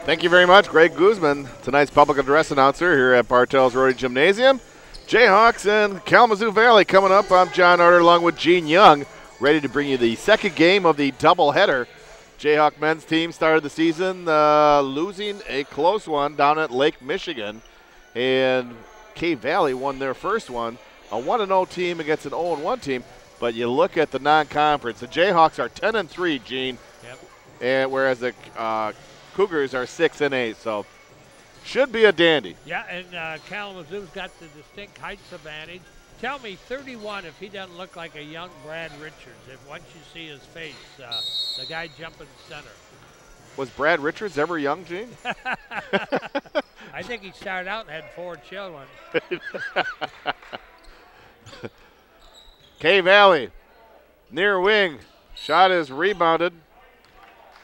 Thank you very much, Greg Guzman, tonight's public address announcer here at Bartell's Rotary Gymnasium. Jayhawks and Kalamazoo Valley coming up. I'm John Arter along with Gene Young, ready to bring you the second game of the doubleheader. Jayhawk men's team started the season losing a close one down at Lake Michigan, and K Valley won their first one, a 1-0 team against an 0-1 team. But you look at the non-conference, the Jayhawks are 10-3, Gene, and whereas the Cougars are 6-8, so should be a dandy. Yeah, and Kalamazoo's got the distinct heights advantage. Tell me, 31, if he doesn't look like a young Brad Richards, if once you see his face, the guy jumping center. Was Brad Richards ever young, Gene? I think he started out and had 4 children. K Valley, near wing. Shot is rebounded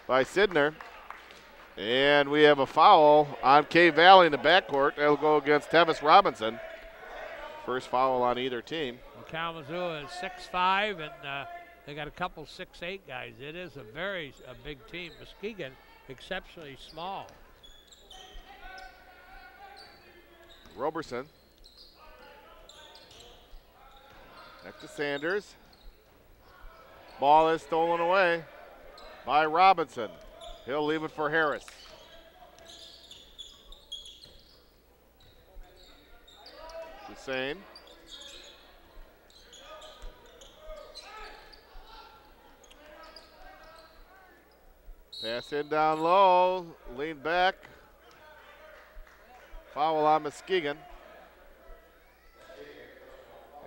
by Sidner. And we have a foul on K Valley in the backcourt. That'll go against Tevis Robinson. First foul on either team. Well, Kalamazoo is 6'5", and they got a couple 6'8" guys. It is a big team. Muskegon, exceptionally small. Roberson. Back to Sanders. Ball is stolen away by Robinson. He'll leave it for Harris. Hussein. Pass in down low, lean back. Foul on Muskegon.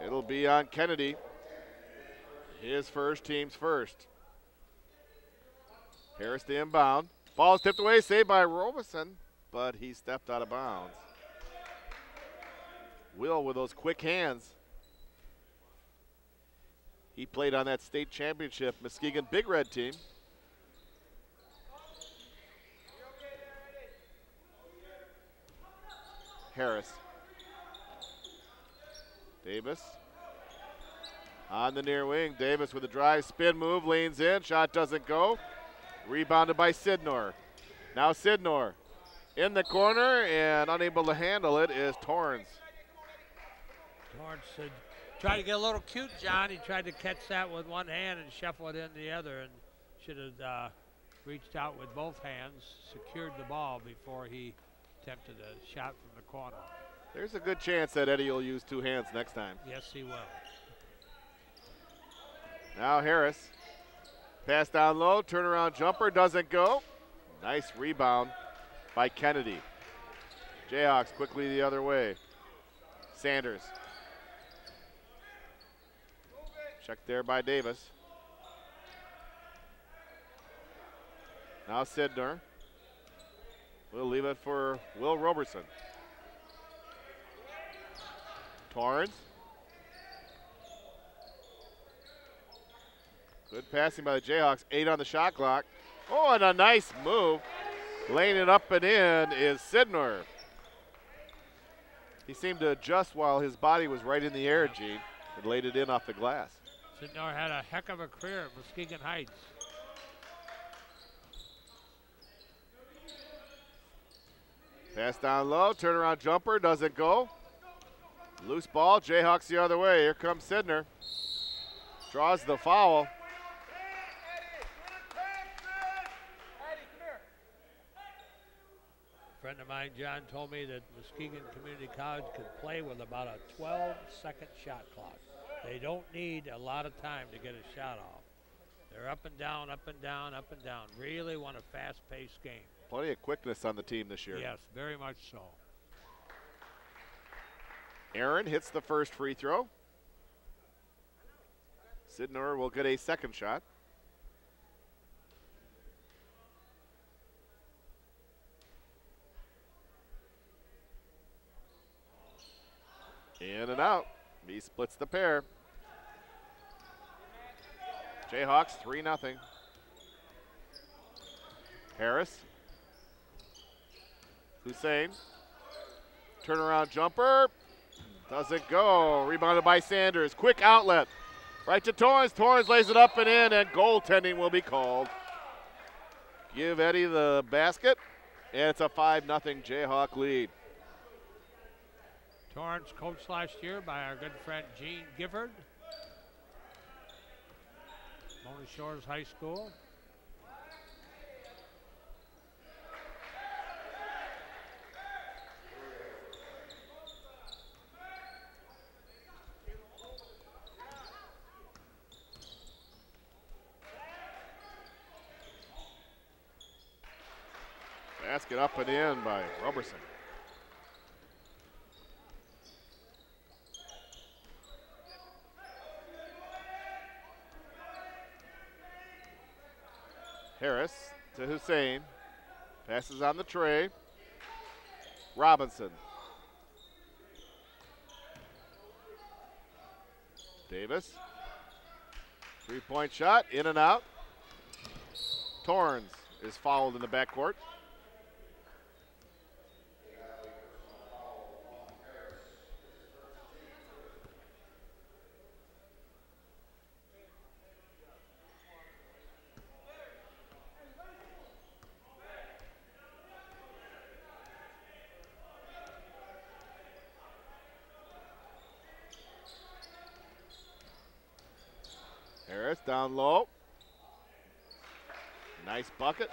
It'll be on Kennedy. His first, team's first. Harris the inbound. Ball is tipped away, saved by Robeson, but he stepped out of bounds. Will with those quick hands. He played on that state championship Muskegon Big Red team. Harris. Davis. On the near wing, Davis with a drive, spin move, leans in, shot doesn't go. Rebounded by Sidnor. Now Sidnor in the corner, and unable to handle it is Torrance. Torrance tried to get a little cute, John. He tried to catch that with one hand and shuffle it in the other, and should have reached out with both hands, secured the ball before he attempted a shot from the corner. There's a good chance that Eddie will use 2 hands next time. Yes, he will. Now Harris. Pass down low, turnaround jumper, doesn't go. Nice rebound by Kennedy. Jayhawks quickly the other way. Sanders. Checked there by Davis. Now Sidner. We'll leave it for Will Roberson. Torrance. Good passing by the Jayhawks. 8 on the shot clock. Oh, and a nice move. Laying it up and in is Sidner. He seemed to adjust while his body was right in the air, Gene, and laid it in off the glass. Sidner had a heck of a career at Muskegon Heights. Pass down low, turnaround jumper, doesn't go. Loose ball, Jayhawks the other way. Here comes Sidner. Draws the foul. A friend of mine, John, told me that Muskegon Community College could play with about a 12-second shot clock. They don't need a lot of time to get a shot off. They're up and down, up and down, up and down. Really want a fast-paced game. Plenty of quickness on the team this year. Yes, very much so. Aaron hits the first free throw. Sidner will get a second shot. In and out. He splits the pair. Jayhawks 3-0. Harris. Hussein. Turnaround jumper. Doesn't go. Rebounded by Sanders. Quick outlet. Right to Torrance. Torrance lays it up and in, and goaltending will be called. Give Eddie the basket, And it's a 5-0 Jayhawk lead. Torrance coached last year by our good friend Gene Gifford. Mona Shores High School. Basket up and in by Roberson. Harris to Hussein. Passes on the tray. Robinson. Davis. Three-point shot, in and out. Torrance is fouled in the backcourt. Harris down low. Nice bucket.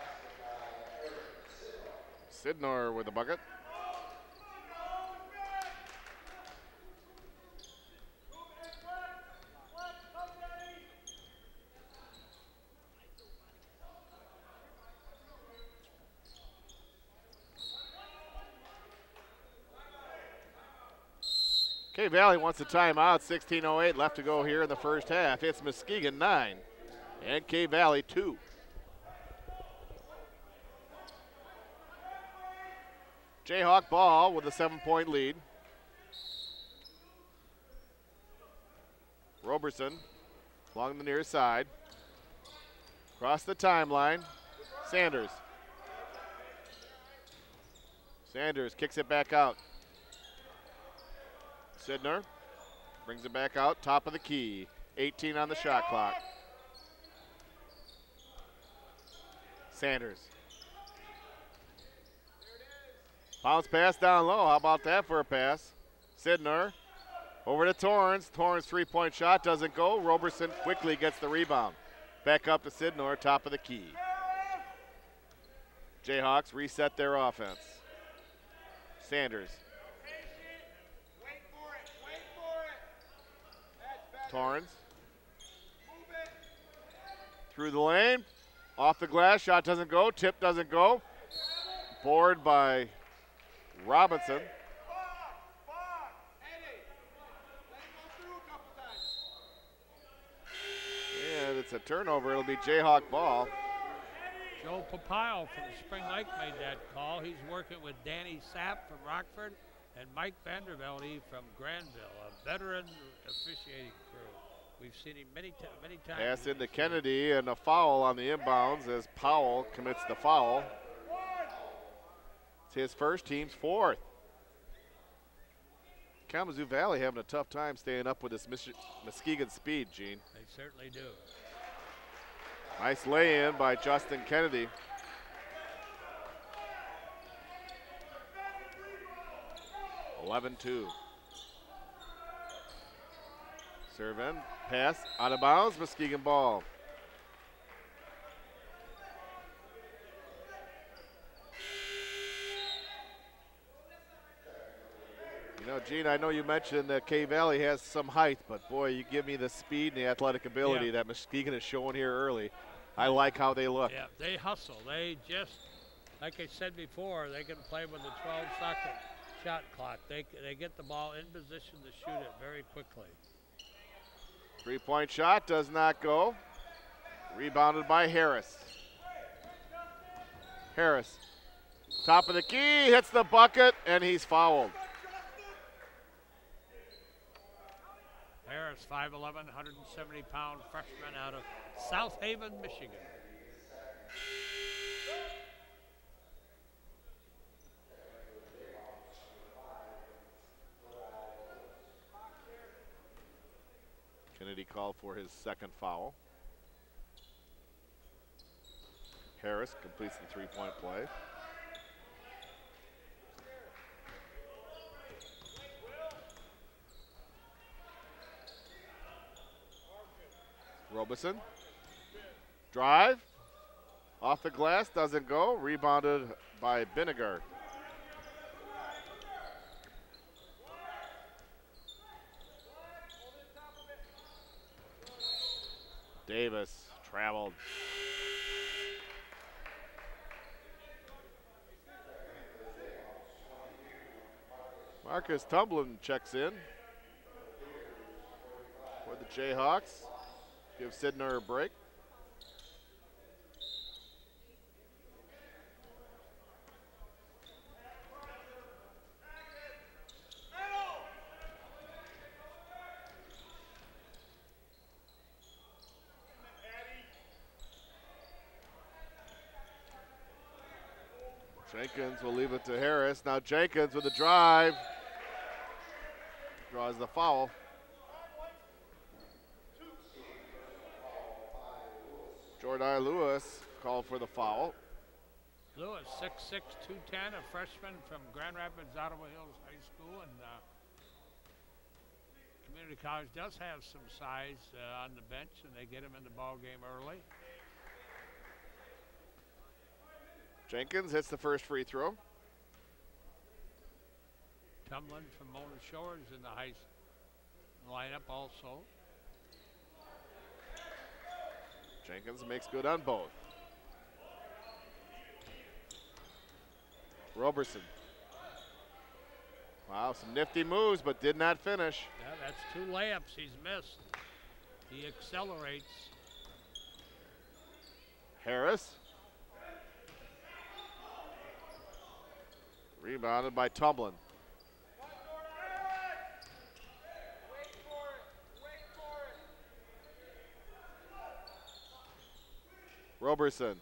Sidnor with the bucket. K Valley wants a timeout. 16:08 left to go here in the first half. It's Muskegon 9 and K Valley 2. Jayhawk ball with a 7-point lead. Roberson along the near side. Across the timeline. Sanders. Sanders kicks it back out. Sidner brings it back out, top of the key. 18 on the shot clock. Sanders. Bounce pass down low. How about that for a pass? Sidner over to Torrance. Torrance three-point shot doesn't go. Roberson quickly gets the rebound. Back up to Sidner, top of the key. Jayhawks reset their offense. Sanders. Torrance. Through the lane. Off the glass. Shot doesn't go. Tip doesn't go. Board by Robinson. And it's a turnover. It'll be Jayhawk ball. Joe Papile from Spring Lake made that call. He's working with Danny Sapp from Rockford and Mike Vandervelde from Granville, a veteran officiating crew. We've seen him many times. Pass into Kennedy and a foul on the inbounds as Powell commits the foul. It's his first, team's fourth. Kalamazoo Valley having a tough time staying up with this Muskegon speed, Gene. They certainly do. Nice lay-in by Justin Kennedy. (11-2). Serve in, pass, out of bounds, Muskegon ball. You know, Gene, I know you mentioned that K Valley has some height, but boy, you give me the speed and the athletic ability that Muskegon is showing here early. I like how they look. Yeah, they hustle. They just, like I said before, they can play with a 12-second shot clock. They get the ball in position to shoot it very quickly. Three-point shot does not go. Rebounded by Harris. Harris, top of the key, hits the bucket, and he's fouled. Harris, 5'11", 170-pound freshman out of South Haven, Michigan. Kennedy called for his second foul. Harris completes the three-point play. Robeson. Drive. Off the glass, doesn't go. Rebounded by Vinegar. Davis traveled. Marcus Tumblin checks in for the Jayhawks. Give Sidner a break. Jenkins will leave it to Harris. Now Jenkins with a drive. Draws the foul. Jordan Lewis called for the foul. Lewis, 6'6", 210, a freshman from Grand Rapids, Ottawa Hills High School, and Community College does have some size on the bench, and they get him in the ball game early. Jenkins hits the first free throw. Tumlin from Mona Shores in the high lineup also. Jenkins makes good on both. Roberson. Wow, some nifty moves, but did not finish. Yeah, that's 2 layups he's missed. He accelerates. Harris. Rebounded by Tumblin. Roberson.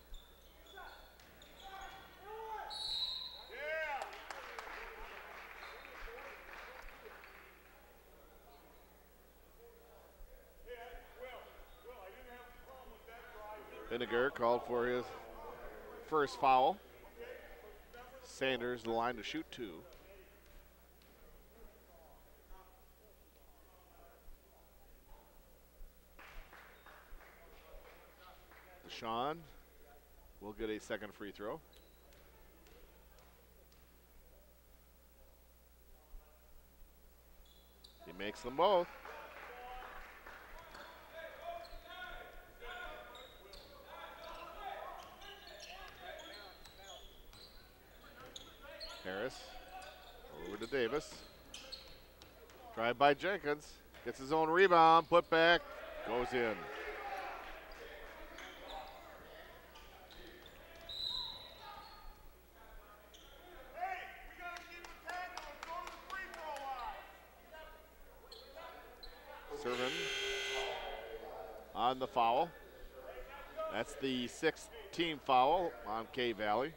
Vinegar called for his first foul. Sanders the line to shoot 2. Deshaun will get a second free throw. He makes them both. Harris over to Davis. Drive by Jenkins. Gets his own rebound. Put back. Goes in. Servin on the foul. That's the 6th team foul on K-Valley.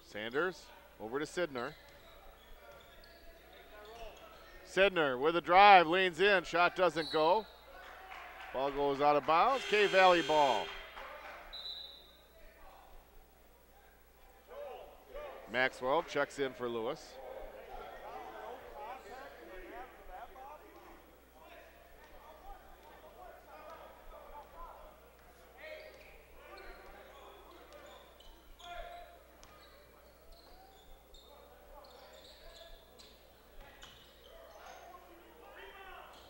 Sanders over to Sidner. Sidner with a drive, leans in, shot doesn't go. Ball goes out of bounds, K-Valley ball. Maxwell checks in for Lewis.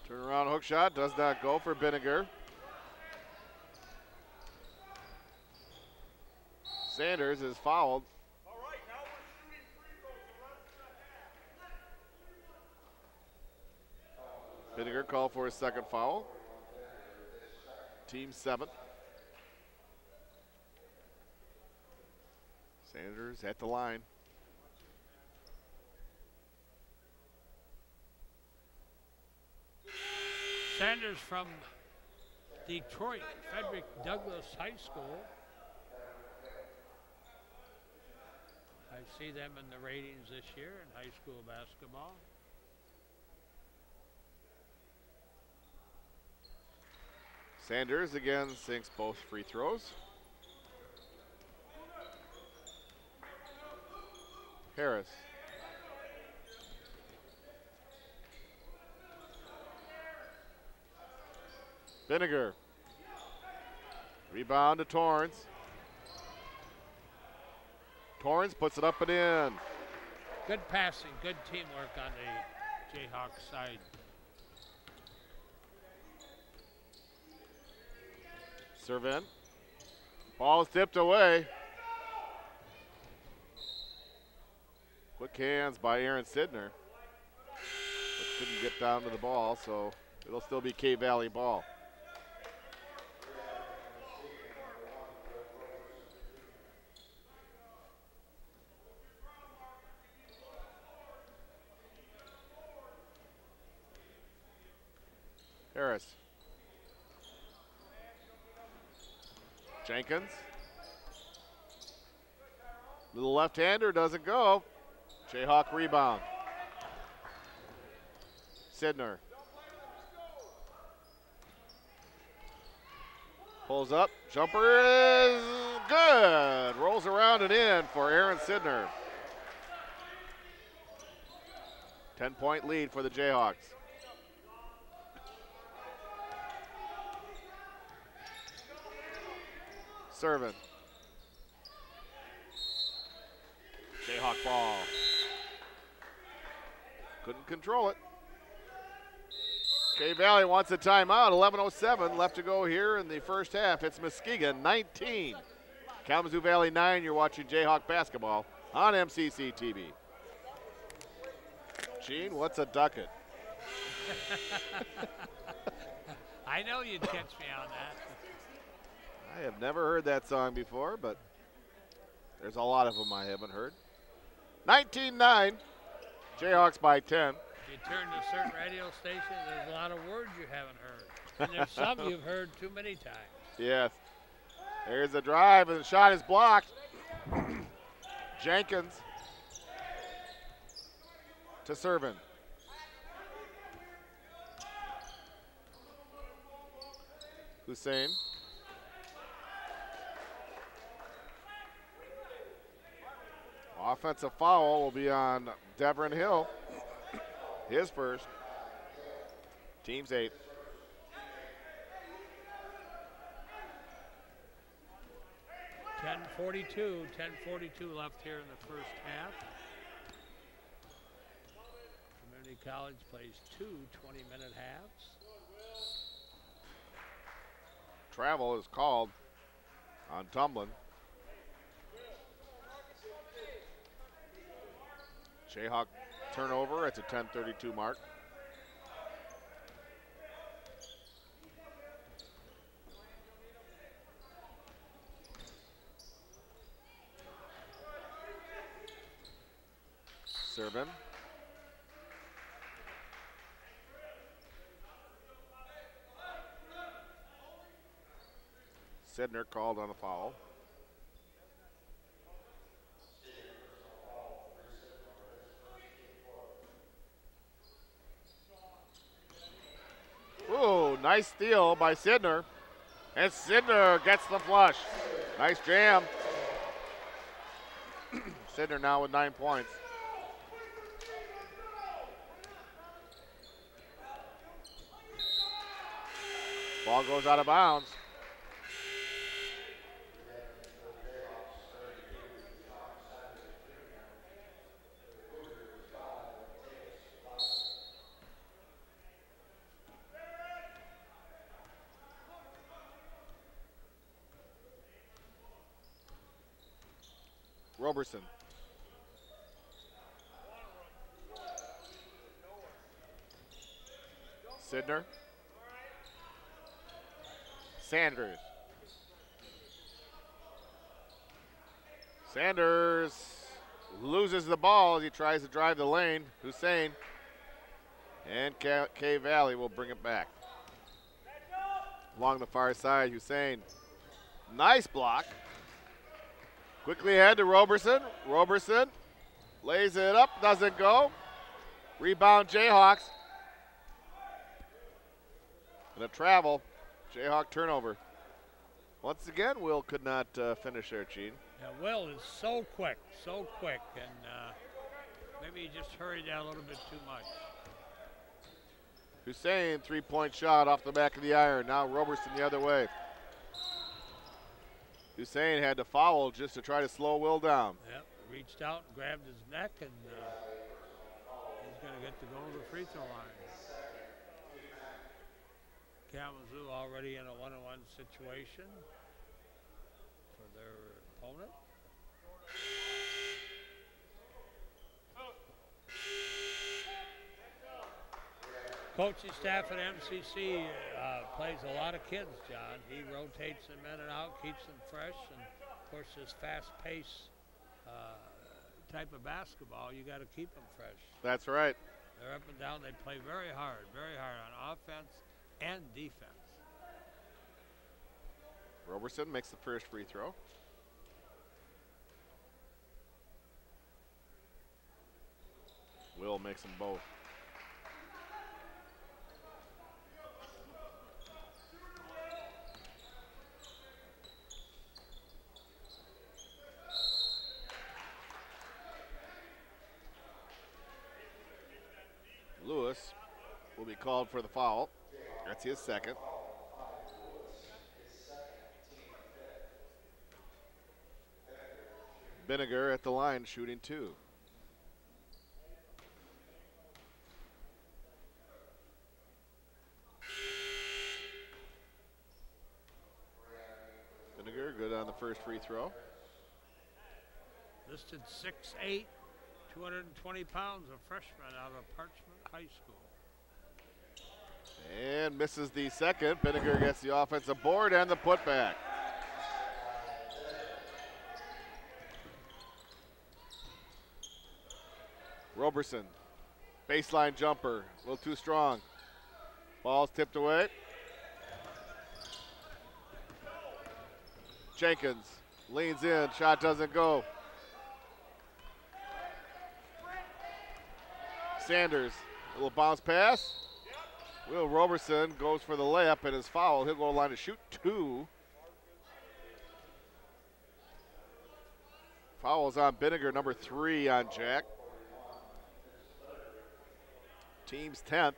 Turnaround hook shot does not go for Vinegar. Sanders is fouled. Vinegar called for his second foul. Team 7th. Sanders at the line. Sanders from Detroit, Frederick Douglass High School. I see them in the ratings this year in high school basketball. Sanders again sinks both free throws. Harris. Vinegar. Rebound to Torrance. Torrance puts it up and in. Good passing, good teamwork on the Jayhawks side. Serve in. Ball is tipped away. Quick hands by Aaron Sidner. But couldn't get down to the ball, so it'll still be K-Valley ball. Harris. Jenkins. Little left-hander doesn't go. Jayhawk rebound. Sidner. Pulls up. Jumper is good. Rolls around and in for Aaron Sidner. 10-point lead for the Jayhawks. Serving. Jayhawk ball. Couldn't control it. K-Valley wants a timeout. 11:07 left to go here in the first half. It's Muskegon 19. Kalamazoo Valley 9. You're watching Jayhawk basketball on MCC TV. Gene, what's a ducat? I know you'd catch me on that. I have never heard that song before, but there's a lot of them I haven't heard. 19-9, Jayhawks by 10. If you turn to certain radio stations, there's a lot of words you haven't heard. And there's some you've heard too many times. Yes. There's a drive, and the shot is blocked. Jenkins to Servin. Hussein. Offensive foul will be on Devon Hill. His first. Team's 8th. .42 left here in the first half. Community College plays 2 20-minute halves. Travel is called on Tumblin. Jayhawk turnover at the 10:32 mark. Servin. Sidner called on a foul. Ooh, nice steal by Sidner. And Sidner gets the flush. Nice jam. Sidner now with 9 points. Ball goes out of bounds. Roberson. Sidner. Sanders. Sanders loses the ball as he tries to drive the lane. Hussein. And K-Valley will bring it back. Along the far side, Hussein. Nice block. Quickly ahead to Roberson. Roberson lays it up, doesn't go. Rebound Jayhawks. And a travel. Jayhawk turnover. Once again, Will could not finish there, Gene. Yeah, Will is so quick, and Maybe he just hurried that a little bit too much. Hussein, three-point shot off the back of the iron. Now Roberson the other way. Hussein had to foul just to try to slow Will down. Yep, reached out and grabbed his neck, and he's going to get to go to the free throw line. Kalamazoo already in a one-on-one situation for their opponent. Coaching staff at MCC plays a lot of kids, John. He rotates them in and out, keeps them fresh, and of course this fast-paced type of basketball, you got to keep them fresh. That's right. They're up and down. They play very hard on offense and defense. Roberson makes the first free throw. Will makes them both. Lewis will be called for the foul. That's his second. Vinegar at the line shooting two. Vinegar good on the first free throw. Listed 6'8", 220 pounds, a freshman out of Parchment High School. And misses the second. Vinegar gets the offensive board and the putback. Roberson, baseline jumper, a little too strong. Ball's tipped away. Jenkins leans in, shot doesn't go. Sanders, a little bounce pass. Will Roberson goes for the layup and is fouled. He'll go to the line to shoot two. Fouls on Vinegar, number 3 on Jack. Team's 10th,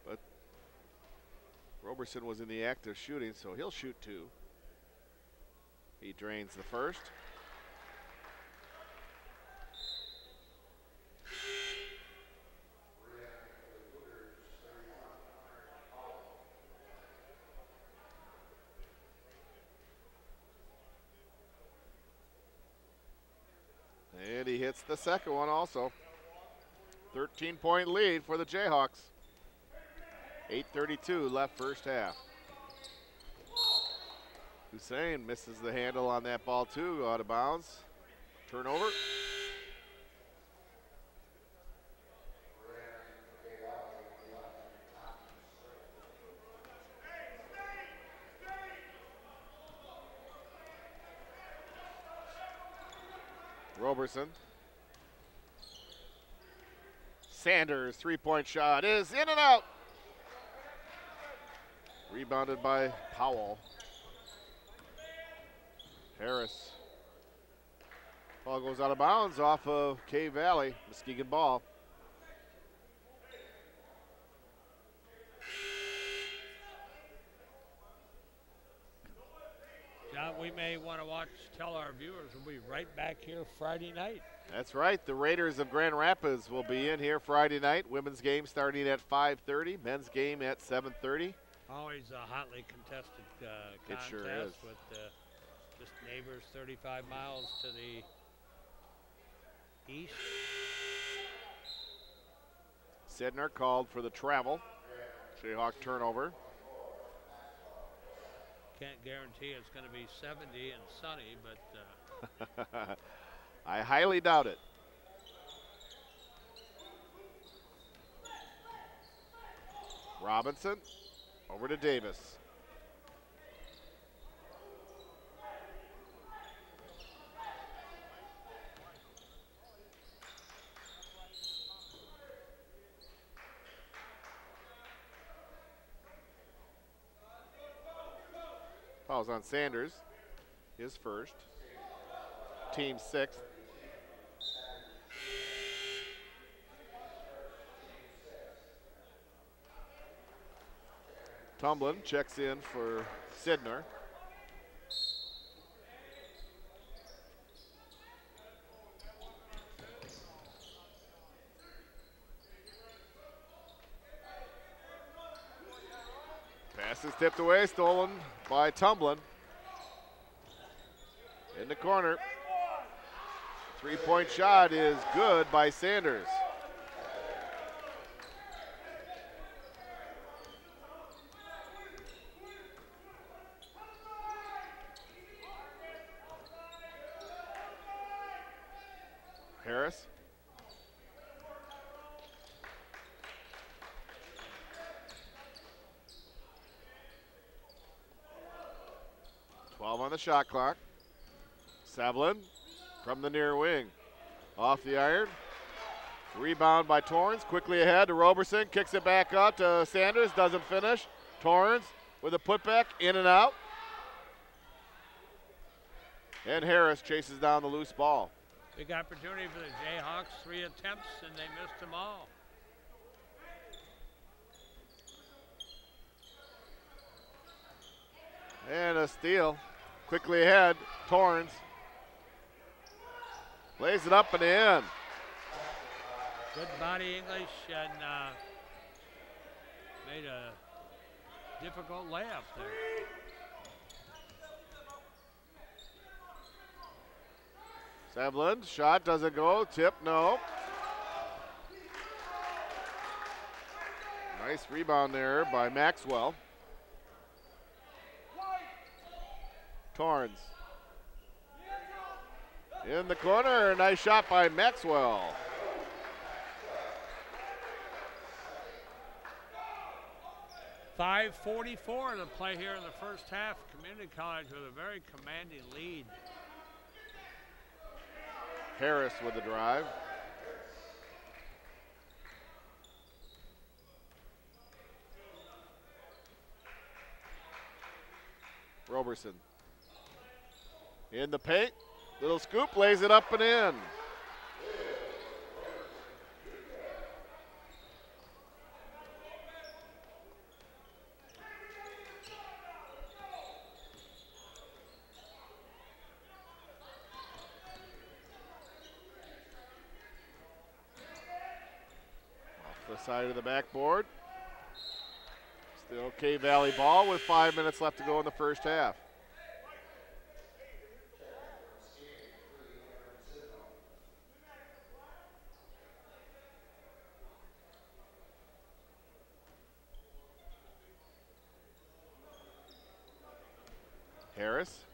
but Roberson was in the act of shooting, so he'll shoot two. He drains the first. And he hits the second one also. 13-point lead for the Jayhawks. 8:32 left first half. Hussein misses the handle on that ball too, out of bounds. Turnover. Roberson. Sanders, three-point shot is in and out. Rebounded by Powell. Harris. Ball goes out of bounds off of K Valley. Muskegon ball. John, we may want to tell our viewers we'll be right back here Friday night. That's right. The Raiders of Grand Rapids will be in here Friday night. Women's game starting at 5:30. Men's game at 7:30. Always a hotly contested contest. It sure is. With just neighbors 35 miles to the east. Sidner called for the travel. Jayhawk turnover. Can't guarantee it's going to be 70 and sunny, but I highly doubt it. Robinson over to Davis. Fouls on Sanders, his first. Team 6th. Tumblin checks in for Sidner. Pass is tipped away, stolen by Tumblin. In the corner. Three-point shot is good by Sanders. Harris. On the shot clock. Savlin from the near wing. Off the iron. Rebound by Torrance. Quickly ahead to Roberson. Kicks it back out to Sanders. Doesn't finish. Torrance with a putback. In and out. And Harris chases down the loose ball. Big opportunity for the Jayhawks. 3 attempts and they missed them all. And a steal. Quickly ahead, Torrance. Lays it up and in. Good body English and made a difficult layup there. Savlin, shot doesn't go, tip, no. Nice rebound there by Maxwell. Torrance. In the corner, nice shot by Maxwell. .544 to play here in the first half. Community College with a very commanding lead. Harris with the drive. Roberson. In the paint, little scoop, lays it up and in. Off the side of the backboard. Still K-Valley ball with 5 minutes left to go in the first half. Harris.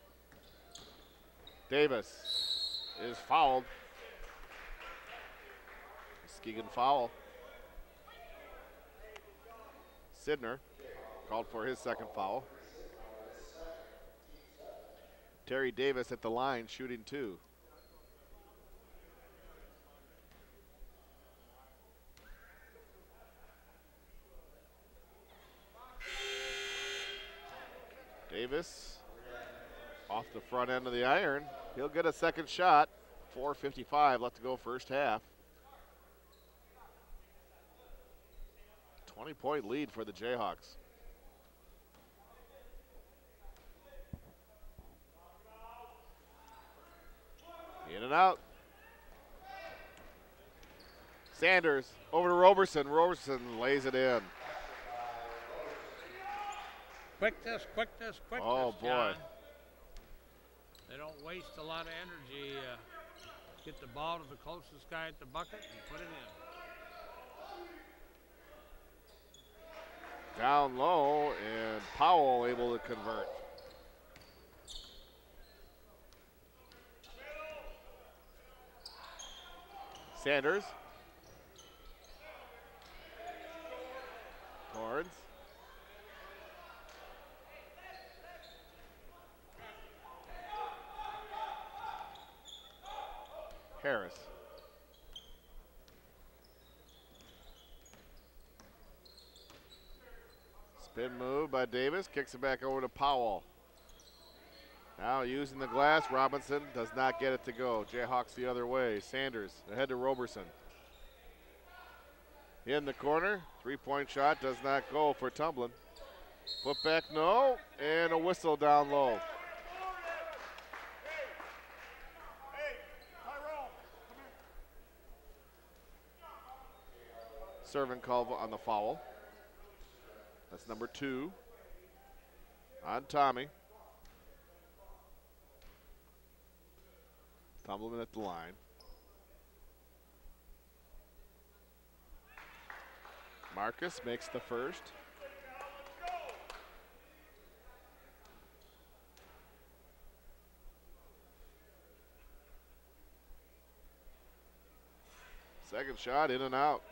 Davis is fouled. Muskegon foul. Sidner called for his second foul. Terry Davis at the line shooting 2. Davis off the front end of the iron. He'll get a second shot. 4:55 left to go first half. 20-point lead for the Jayhawks. In and out. Sanders over to Roberson. Roberson lays it in. Quickness, quickness, quickness. Oh, boy. John. They don't waste a lot of energy. Get the ball to the closest guy at the bucket and put it in. Down low, and Powell able to convert. Sanders. Torrance. Harris. Spin move by Davis, kicks it back over to Powell. Now using the glass, Robinson does not get it to go. Jayhawks the other way. Sanders ahead to Roberson. In the corner, 3-point shot does not go for Tumblin. Put back, no. And a whistle down low. Serving call on the foul. That's number 2 on Tommy. Tumbleman at the line. Marcus makes the first. Second shot in and out.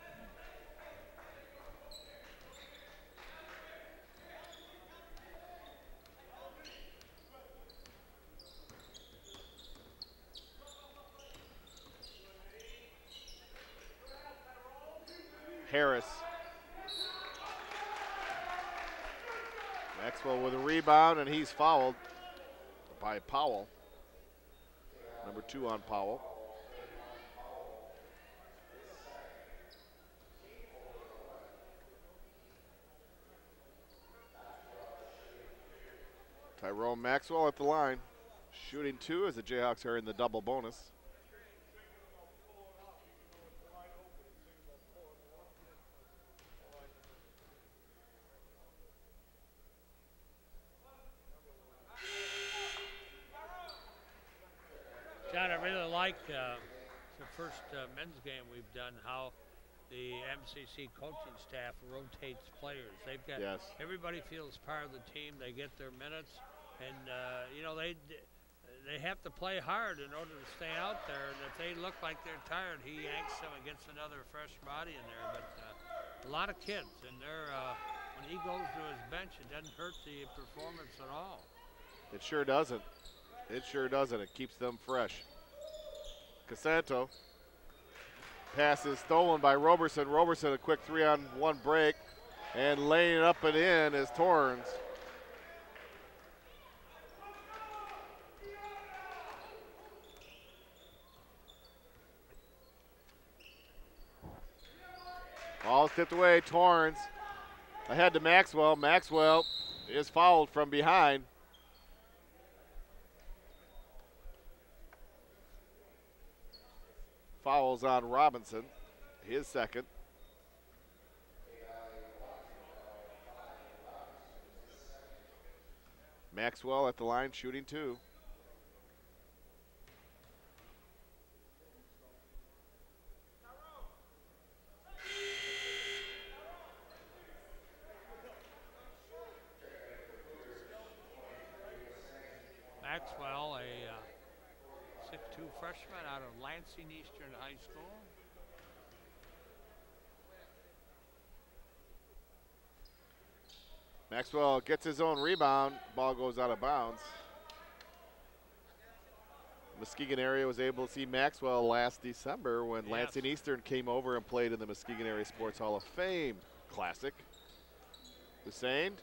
Harris. Maxwell with a rebound, and he's fouled by Powell. Number 2 on Powell. Tyrone Maxwell at the line. Shooting 2 as the Jayhawks are in the double bonus. John, I really like the first men's game we've done, how the MCC coaching staff rotates players. They've got everybody feels part of the team. They get their minutes, and you know they have to play hard in order to stay out there. And if they look like they're tired, he yanks them and gets another fresh body in there. But a lot of kids, and they're when he goes to his bench, it doesn't hurt the performance at all. It sure doesn't. It sure doesn't. It keeps them fresh. Casanto. Pass is stolen by Roberson. Roberson, a quick 3-on-1 break. And laying it up and in is Torrens. Ball tipped away. Torrens ahead to Maxwell. Maxwell is fouled from behind. Fouls on Robinson, his second. Maxwell at the line shooting 2. Maxwell, a 6'2" freshman out of Lansing Eastern High School. Maxwell gets his own rebound. Ball goes out of bounds. Muskegon area was able to see Maxwell last December when Lansing Eastern came over and played in the Muskegon Area Sports Hall of Fame Classic. Hussein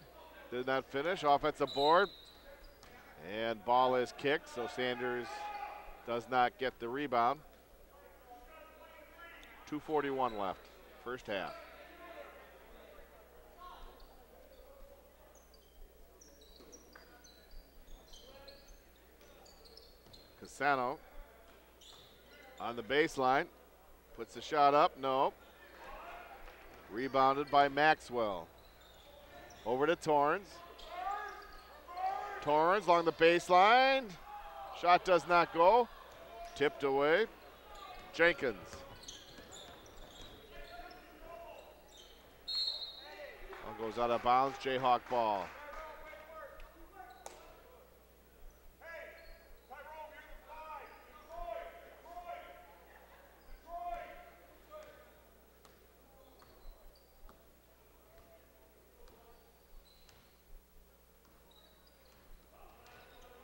did not finish. Offensive board. And ball is kicked, so Sanders does not get the rebound. 2:41 left, first half. Casano on the baseline, puts the shot up, no. Rebounded by Maxwell. Over to Torrens. Torrens along the baseline. Shot does not go. Tipped away. Jenkins. Ball goes out of bounds. Jayhawk ball.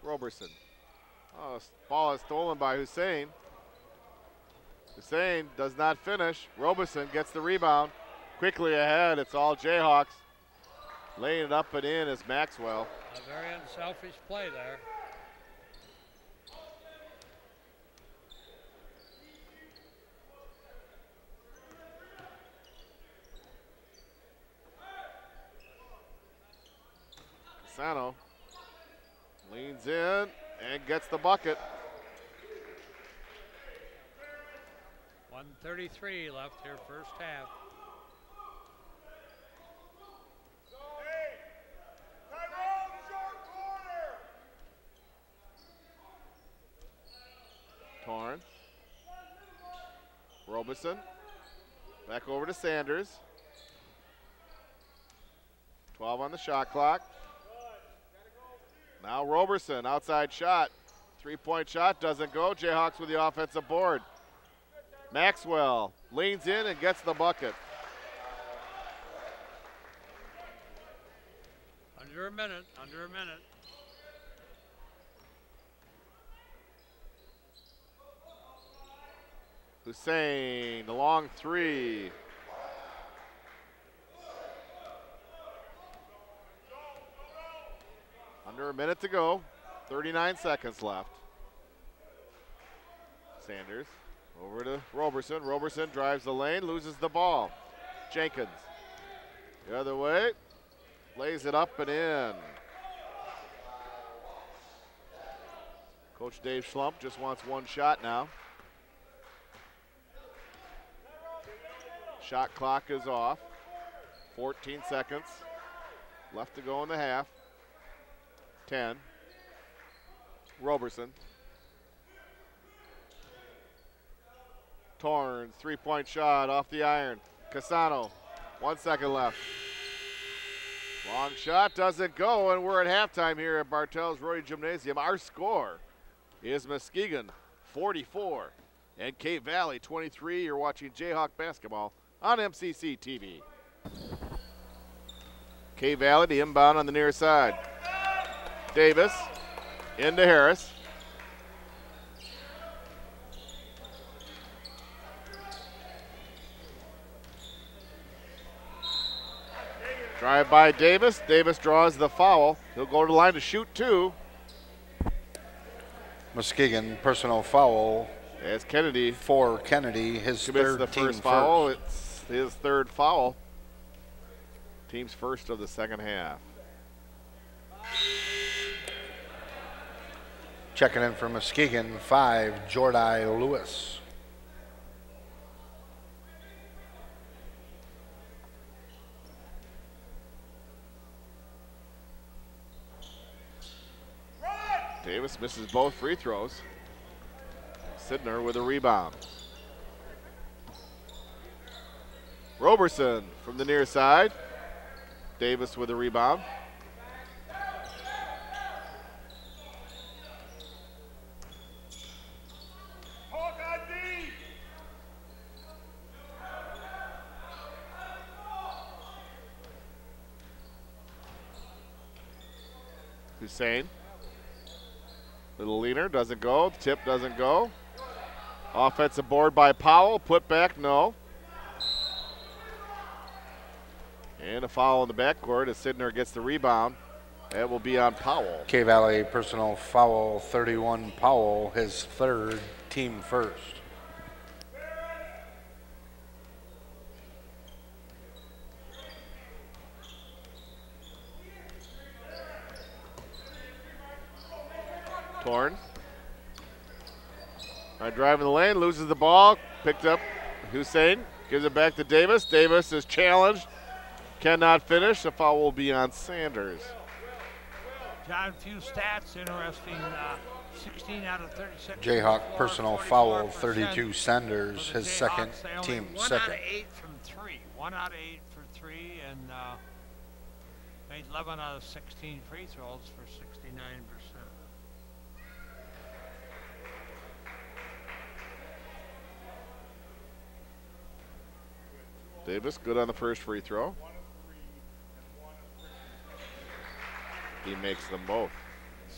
Roberson. Oh, ball is stolen by Hussein. Hussein does not finish. Roberson gets the rebound. Quickly ahead, it's all Jayhawks. Laying it up and in is Maxwell. A very unselfish play there. Casano leans in and gets the bucket. 1:33 left here, first half. Torrance. Robeson. Back over to Sanders. 12 on the shot clock. Now Roberson, outside shot. 3-point shot, doesn't go. Jayhawks with the offensive board. Maxwell leans in and gets the bucket. Under a minute. Hussein, the long three. Under a minute to go, 39 seconds left. Sanders over to Roberson. Roberson drives the lane, loses the ball. Jenkins, the other way, lays it up and in. Coach Dave Schlump just wants one shot now. Shot clock is off. 14 seconds left to go in the half. 10. Roberson. Torrance, 3-point shot off the iron. Casano, 1 second left. Long shot doesn't go, and we're at halftime here at Bartell's Roy Gymnasium. Our score is Muskegon 44 and Cape Valley 23. You're watching Jayhawk basketball on MCC TV. Cape Valley, the inbound on the near side. Davis into Harris. Drive by Davis. Davis draws the foul. He'll go to the line to shoot two. Muskegon personal foul. As Kennedy for Kennedy, his third the team first foul. First. It's his third foul. Team's first of the second half. Checking in for Muskegon, 5, Jordi Lewis. Davis misses both free throws. Sidner with a rebound. Roberson from the near side. Davis with a rebound. Hussein. Little leaner, doesn't go. Tip doesn't go. Offensive board by Powell. Put back, no. And a foul in the backcourt as Sidner gets the rebound. That will be on Powell. K-Valley personal foul, 31 Powell, his third, team first. Torn. Driving the lane, loses the ball. Picked up Hussein. Gives it back to Davis. Davis is challenged. Cannot finish. The foul will be on Sanders. John, few stats interesting. 16 out of 36. Jayhawk personal foul, 32 Sanders, his second, team second. 1 out of 8 from 3. 1 out of 8 for 3, and made 11 out of 16 free throws for 69%. Davis, good on the first free throw. He makes them both.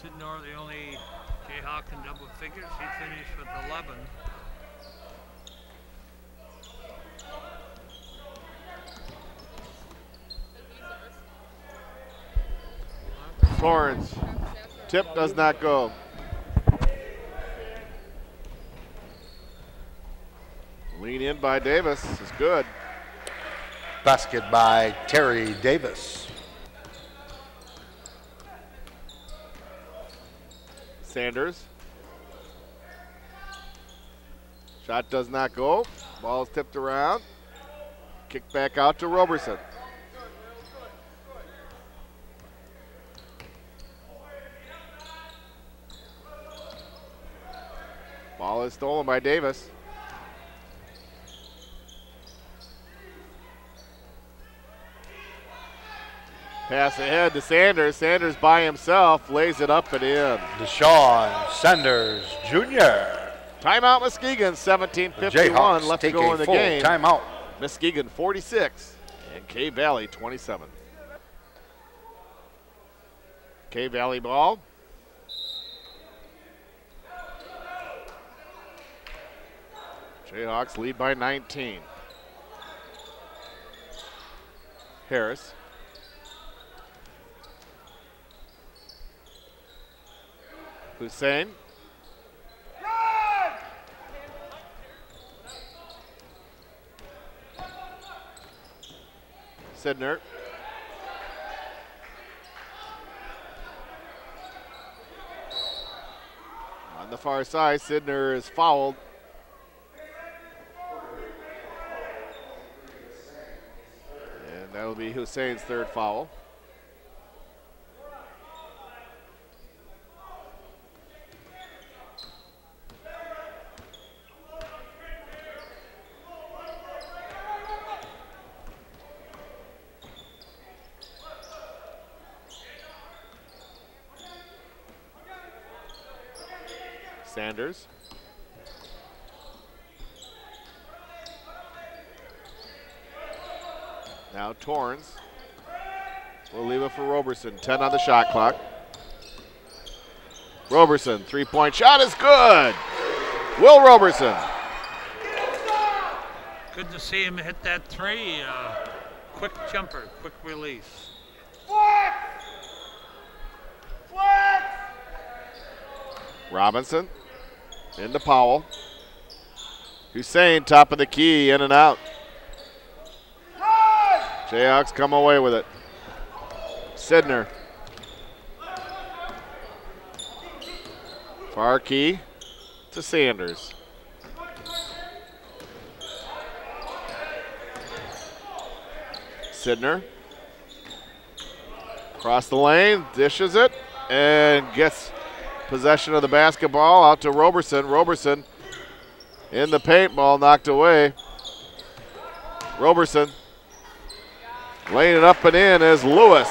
Sidnor, the only Jayhawk in double figures. He finished with 11. Torrance. Tip does not go. Lean in by Davis is good. Basket by Terry Davis. Sanders. Shot does not go. Ball is tipped around. Kick back out to Roberson. Ball is stolen by Davis. Pass ahead to Sanders. Sanders by himself lays it up and in. Deshaun Sanders Jr. Timeout Muskegon, 17:51 Jayhawks left to take go a in the full game. timeout. Muskegon 46 and K-Valley 27. K-Valley ball. Jayhawks lead by 19. Harris. Hussein. Sidner. On the far side, Sidner is fouled. And that'll be Hussein's third foul. Sanders. Now Torrance will leave it for Roberson. 10 on the shot clock. Roberson, three-point shot is good. Will Roberson. Good to see him hit that three. Quick jumper, quick release. Robinson into Powell. Hussein, top of the key, in and out. Jayhawks come away with it. Sidner. Far key to Sanders. Sidner. Across the lane, dishes it, and gets possession of the basketball out to Roberson. Roberson in the paint, ball knocked away. Roberson laying it up and in as Lewis.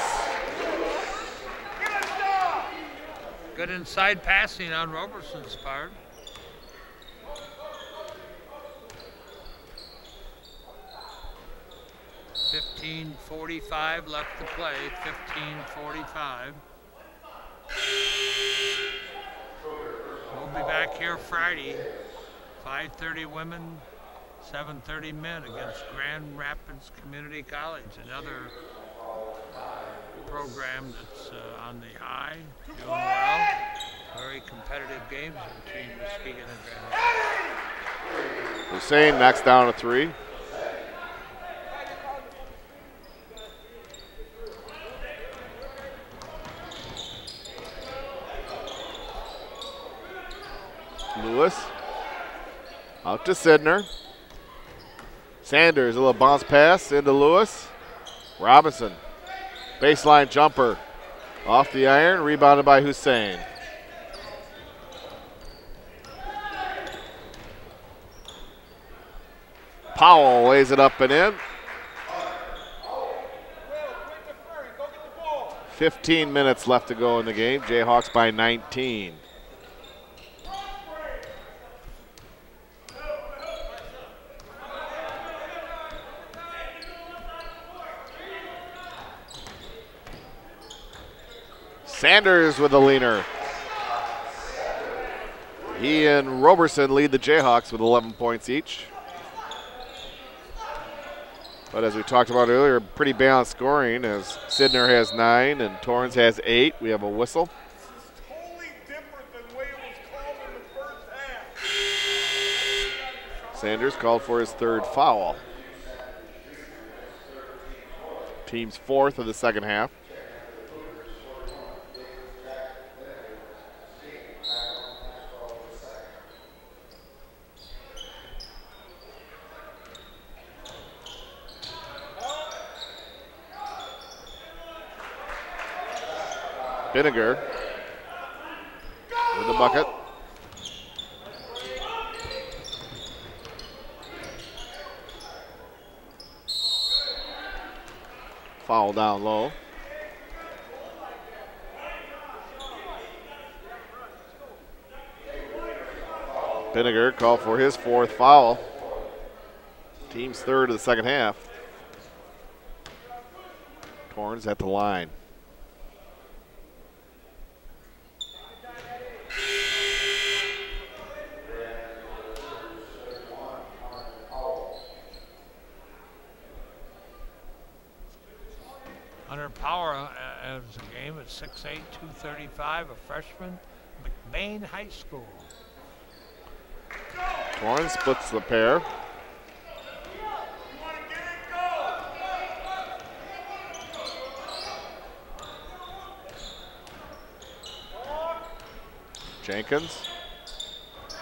Good inside passing on Roberson's part. .45 left to play, 15:45. We'll be back here Friday, 5:30 women, 7:30 men against Grand Rapids Community College, another program that's on the high, doing well. Very competitive games between Muskegon and Grand Rapids. Hussein knocks down a three. Lewis out to Sidner. Sanders, a little bounce pass into Lewis. Robinson, baseline jumper off the iron, rebounded by Hussein. Powell lays it up and in. 15 minutes left to go in the game. Jayhawks by 19. Sanders with a leaner. He and Roberson lead the Jayhawks with 11 points each. But as we talked about earlier, pretty balanced scoring as Sidner has 9 and Torrance has 8. We have a whistle. Totally different than the way it was called in the first half. Sanders called for his third foul. Team's fourth of the second half. Vinegar with the bucket. Foul down low. Vinegar called for his 4th foul. Team's 3rd of the second half. Torrens at the line. Hunter Power as a game at 6'8", 235, a freshman, McBain High School. Torrens splits the pair. Jenkins.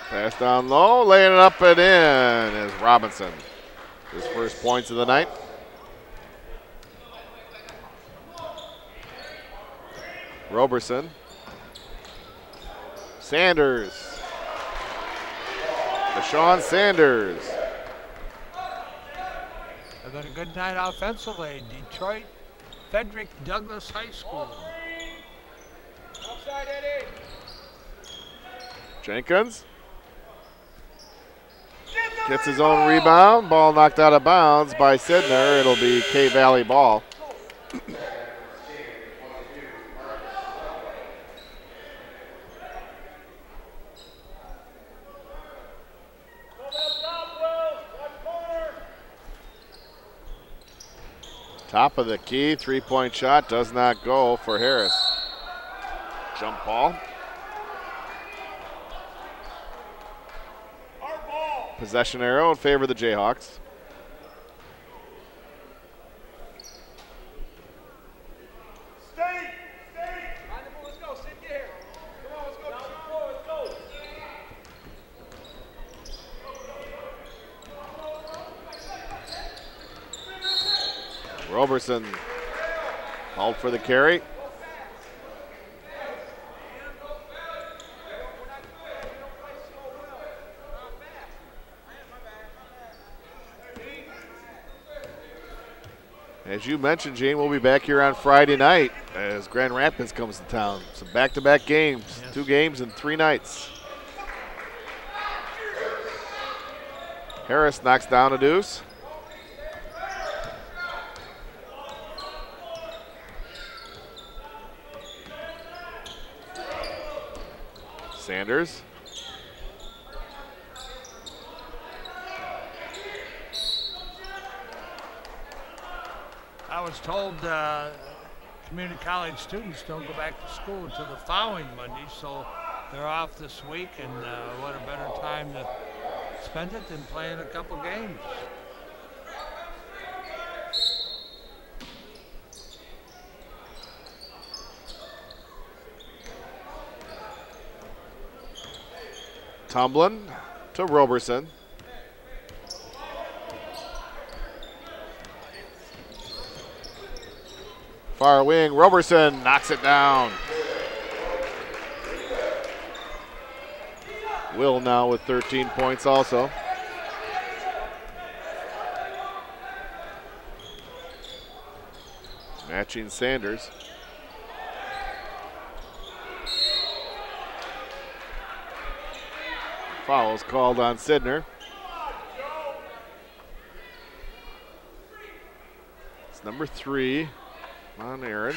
Pass down low, laying it up and in is Robinson. His first points of the night. Roberson. Sanders. Deshaun Sanders. They've got a good night offensively. Detroit Frederick Douglass High School. Jenkins gets his own rebound. Ball knocked out of bounds by Sidner. It'll be K Valley ball. Top of the key, 3-point shot does not go for Harris. Jump ball. Possession arrow in favor of the Jayhawks. Roberson called for the carry. As you mentioned, Gene, we'll be back here on Friday night as Grand Rapids comes to town. Some back-to-back games, yes. 2 games in 3 nights. Harris knocks down a deuce. Sanders. I was told community college students don't go back to school until the following Monday, so they're off this week, and what a better time to spend it than playing a couple games. Tomlin to Roberson. Far wing, Roberson knocks it down. Will now with 13 points also. Matching Sanders. Fouls called on Sidner. It's number 3 on Aaron.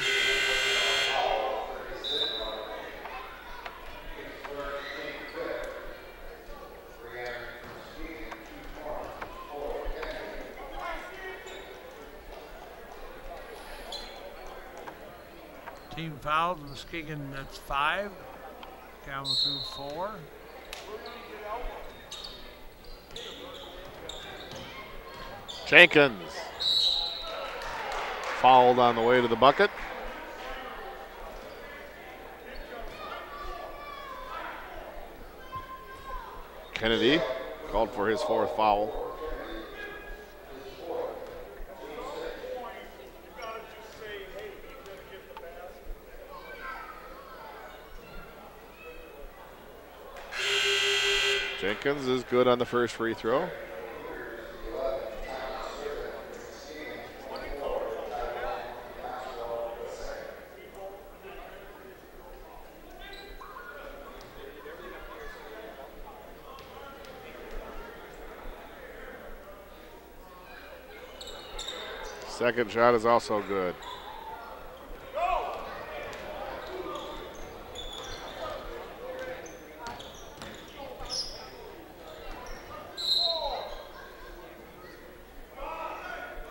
Team fouls, Muskegon, that's 5. Kalamazoo 4. Jenkins fouled on the way to the bucket. Kennedy called for his 4th foul. Jenkins is good on the first free throw. Second shot is also good.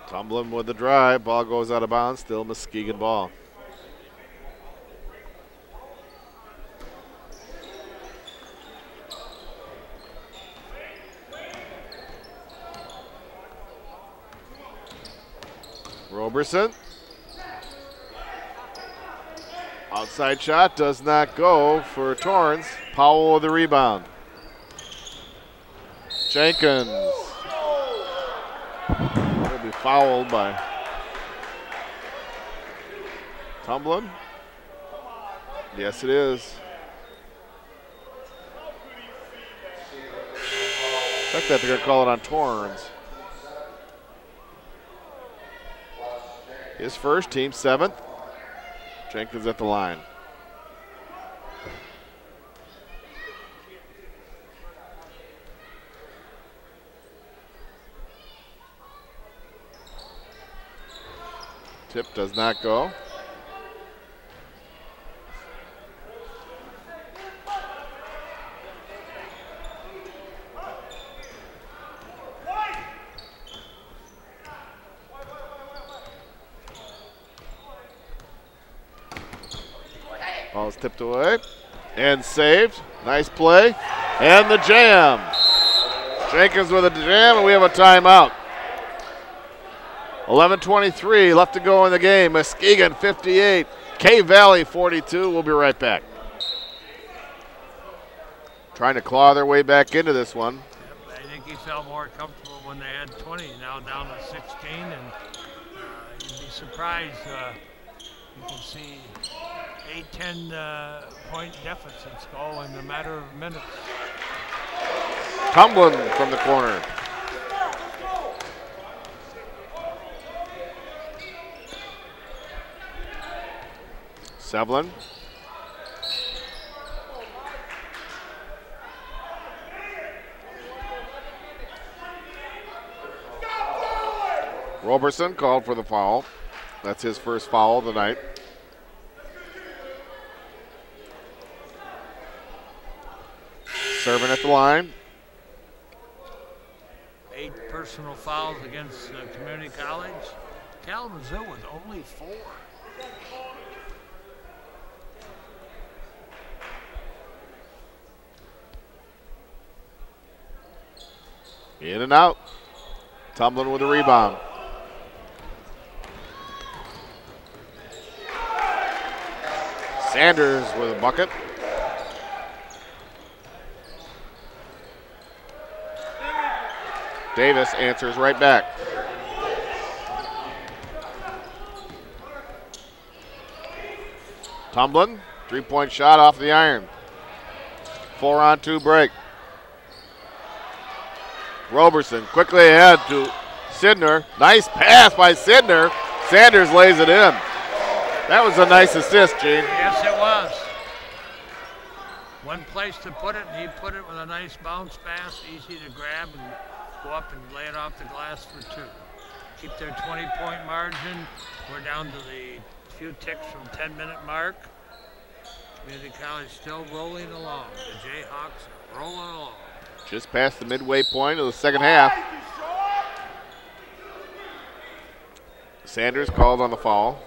Tumbling with the drive. Ball goes out of bounds. Still Muskegon ball. Roberson. Outside shot does not go for Torrance. Powell with the rebound. Jenkins will be fouled by Tumblin. Yes, it is. I think that they're going to call it on Torrance. His first, team 7th. Jenkins at the line. Tip does not go. Ball's tipped away and saved. Nice play. And the jam. Jenkins with a jam, and we have a timeout. 11:23 left to go in the game. Muskegon 58, K-Valley 42. We'll be right back. Trying to claw their way back into this one. Yep, I think he felt more comfortable when they had 20, now down to 16, and you'd be surprised. You can see 8-10 point deficits go in a matter of minutes. Tumbling from the corner. Sevlin. Roberson called for the foul. That's his first foul of the night. Serving at the line. 8 personal fouls against Community College. Kalamazoo with only 4. In and out. Tumbling with a rebound. Sanders with a bucket. Davis answers right back. Tumbling, 3-point shot off the iron. 4-on-2 break. Roberson quickly ahead to Sidner. Nice pass by Sidner. Sanders lays it in. That was a nice assist, Gene. Yes, it was. One place to put it, and he put it with a nice bounce pass, easy to grab and go up and lay it off the glass for 2. Keep their 20-point margin. We're down to the few ticks from 10-minute mark. Community College still rolling along. The Jayhawks are rolling along. Just past the midway point of the second half. Sanders called on the foul.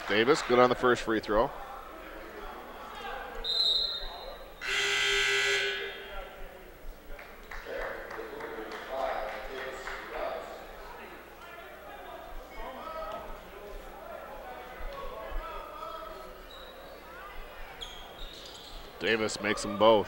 Davis, good on the first free throw. Davis makes them both.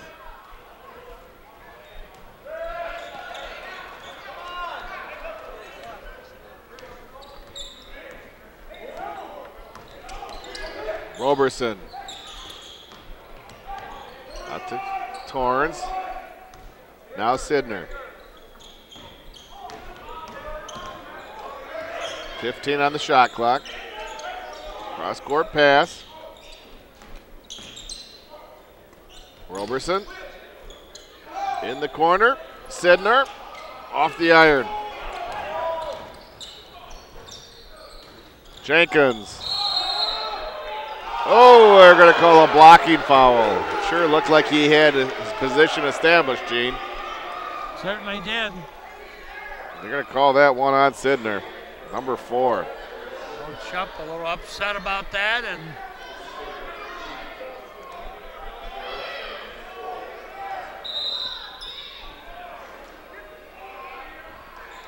Roberson. Out to Torrance. Now Sidner. 15 on the shot clock. Cross-court pass. Roberson. In the corner. Sidner. Off the iron. Jenkins. Oh, they're going to call a blocking foul. Sure looked like he had his position established, Gene. Certainly did. They're going to call that one on Sidner, number 4. Coach Shupp a little upset about that, and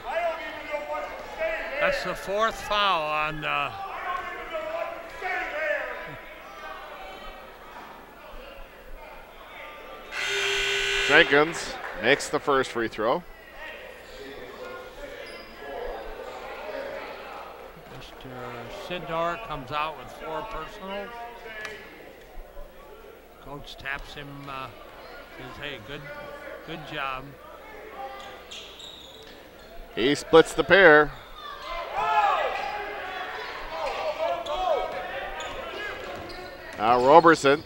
I don't even know what to say there. that's the 4th foul on I don't even know what to say there. Jenkins makes the first free throw. Mr. Sidor comes out with 4 personals. Coach taps him, says, hey, good job. He splits the pair. Now Roberson.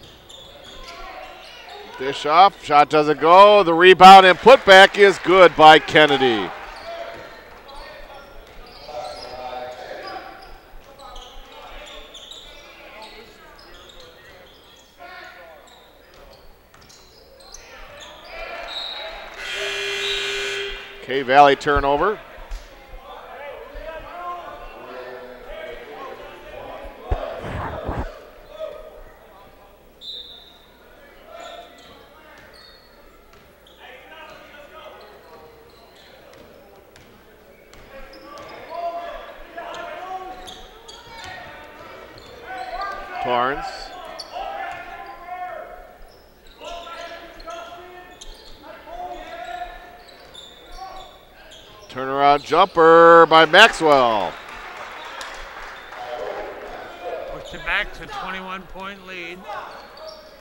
Dish off, shot doesn't go. The rebound and putback is good by Kennedy. K-Valley turnover. Torrance. Turnaround jumper by Maxwell. Puts it back to 21-point lead.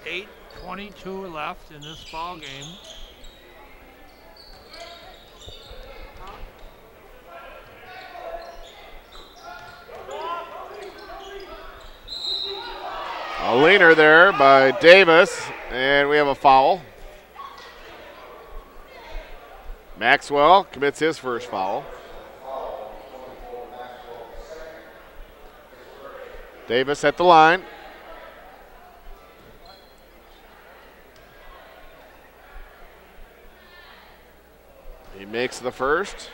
8:22 left in this ball game. A leaner there by Davis, and we have a foul. Maxwell commits his first foul. Davis at the line. He makes the first.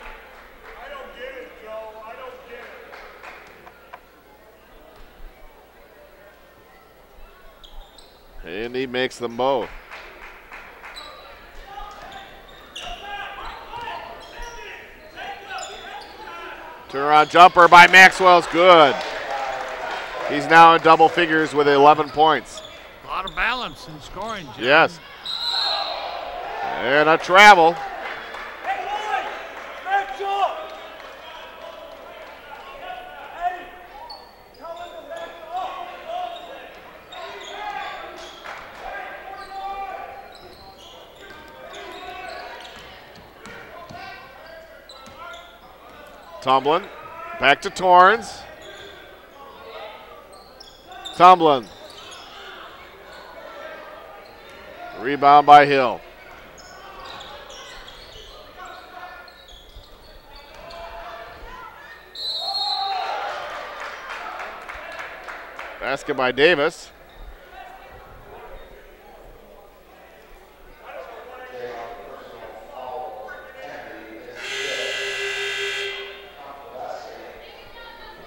I don't get it, Joe. I don't get it. And he makes them both. Turnaround jumper by Maxwell's good. He's now in double figures with 11 points. A lot of balance in scoring, Jim. Yes. And a travel. Tomlin, back to Torrance. Tomlin. Rebound by Hill. Basket by Davis.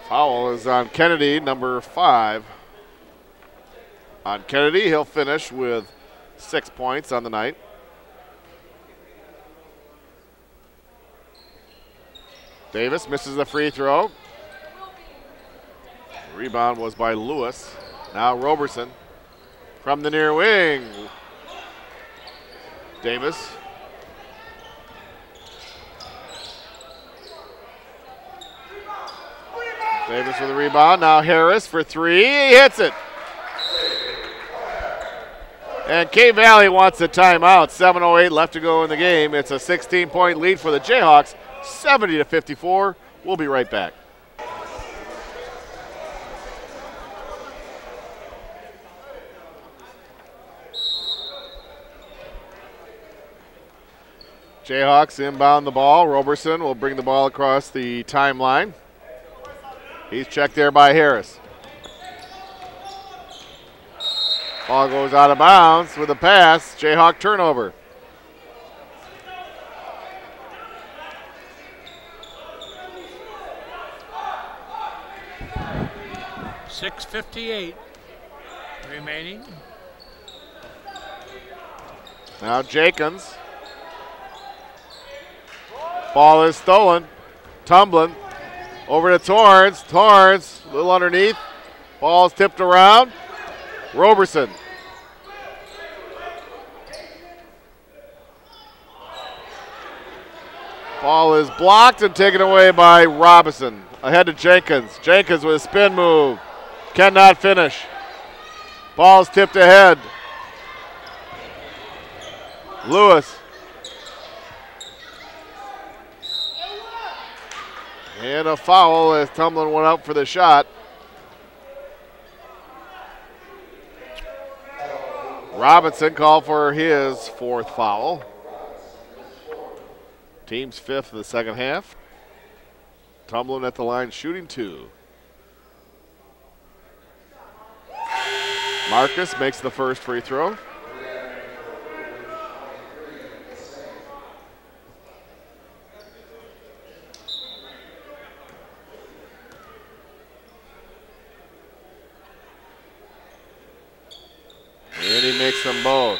Foul is on Kennedy, number 5. On Kennedy, he'll finish with 6 points on the night. Davis misses the free throw. Rebound was by Lewis. Now Roberson from the near wing. Davis. Davis with the rebound. Now Harris for three. He hits it. And K-Valley wants a timeout. 7:08 left to go in the game. It's a 16-point lead for the Jayhawks, 70-54. We'll be right back. Jayhawks inbound the ball. Roberson will bring the ball across the timeline. He's checked there by Harris. Ball goes out of bounds with a pass. Jayhawk turnover. .6:58 remaining. Now Jenkins. Ball is stolen. Tumbling. Over to Torrance. Torrance, a little underneath. Ball's tipped around. Roberson. Ball is blocked and taken away by Robinson. Ahead to Jenkins. Jenkins with a spin move. Cannot finish. Ball's tipped ahead. Lewis. And a foul as Tumlin went up for the shot. Robinson called for his fourth foul. Team's fifth in the second half. Tumlin at the line shooting two. Marcus makes the first free throw. And he makes them both.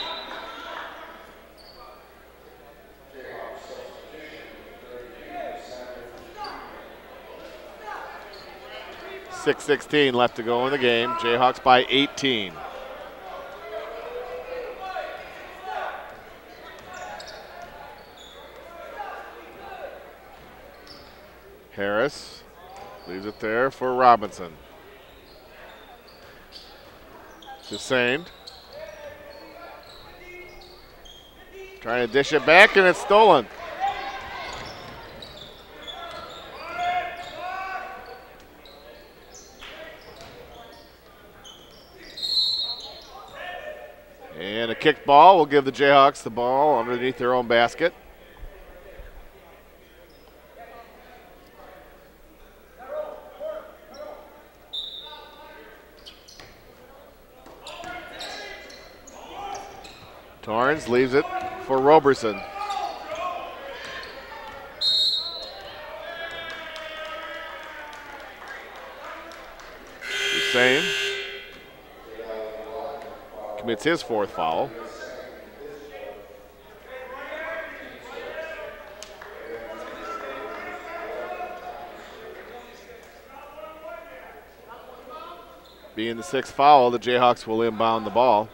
.6:16 left to go in the game. Jayhawks by 18. Harris leaves it there for Robinson. Sustained. Trying to dish it back, and it's stolen. And a kicked ball will give the Jayhawks the ball underneath their own basket. Torrance leaves it for Roberson. Hussein commits his fourth foul. Being the sixth foul, the Jayhawks will inbound the ball.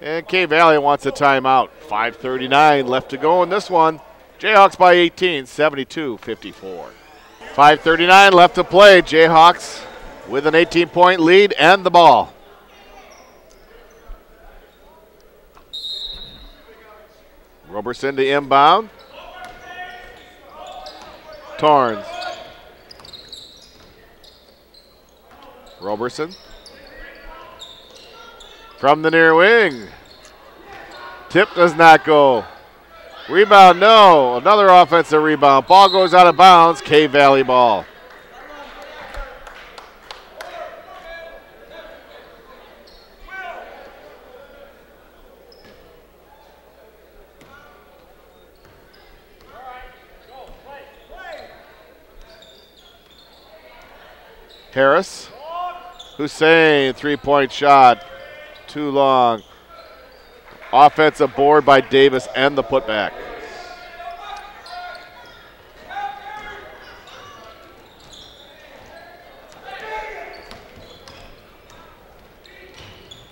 And K-Valley wants a timeout. 5:39 left to go in this one. Jayhawks by 18, 72-54. 5:39 left to play. Jayhawks with an 18-point lead and the ball. Roberson to inbound. Torrance. Roberson. From the near wing. Tip does not go. Rebound, no. Another offensive rebound. Ball goes out of bounds. K-Valley ball. Harris. Hussein, three-point shot. Too long. Offensive board by Davis and the putback.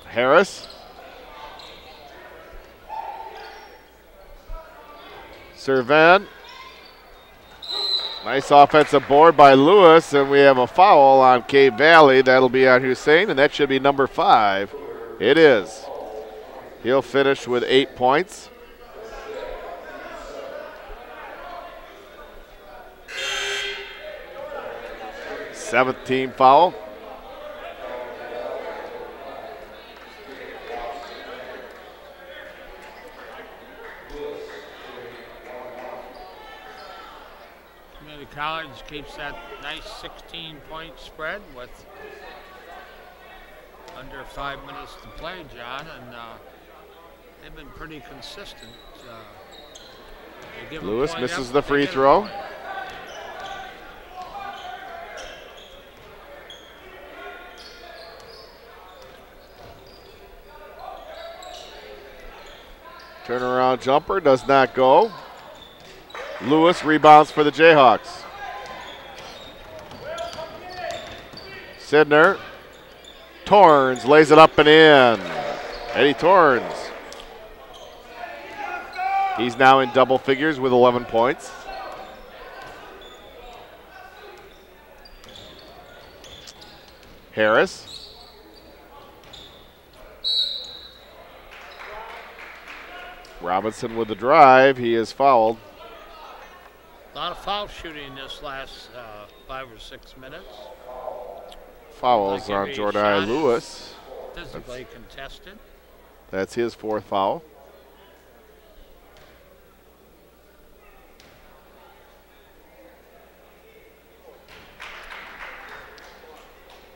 Harris. Servan. Nice offensive board by Lewis, and we have a foul on K Valley. That'll be on Hussein, and that should be number 5. It is. He'll finish with 8 points. Seventh team foul. Community College keeps that nice 16-point spread with under 5 minutes to play, John, and they've been pretty consistent. Lewis misses the free throw. Turnaround jumper does not go. Lewis rebounds for the Jayhawks. Sidner. Torrens lays it up and in. Eddie Torrens. He's now in double figures with 11 points. Harris. Robinson with the drive. He is fouled. A lot of foul shooting this last 5 or 6 minutes. Fouls on Jordai Lewis. Physically contested. That's his 4th foul.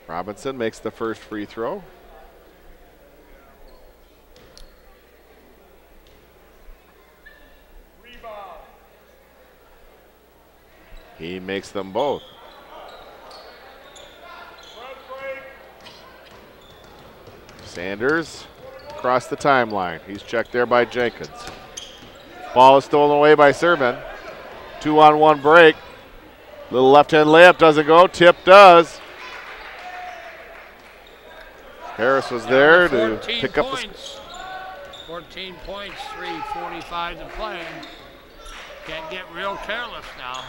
Robinson makes the first free throw. He makes them both. Sanders across the timeline. He's checked there by Jenkins. Ball is stolen away by Serban. 2-on-1 break. Little left-hand layup doesn't go. Tip does. Harris was there to pick up the 14 points, 3:45 to play. Can't get real careless now.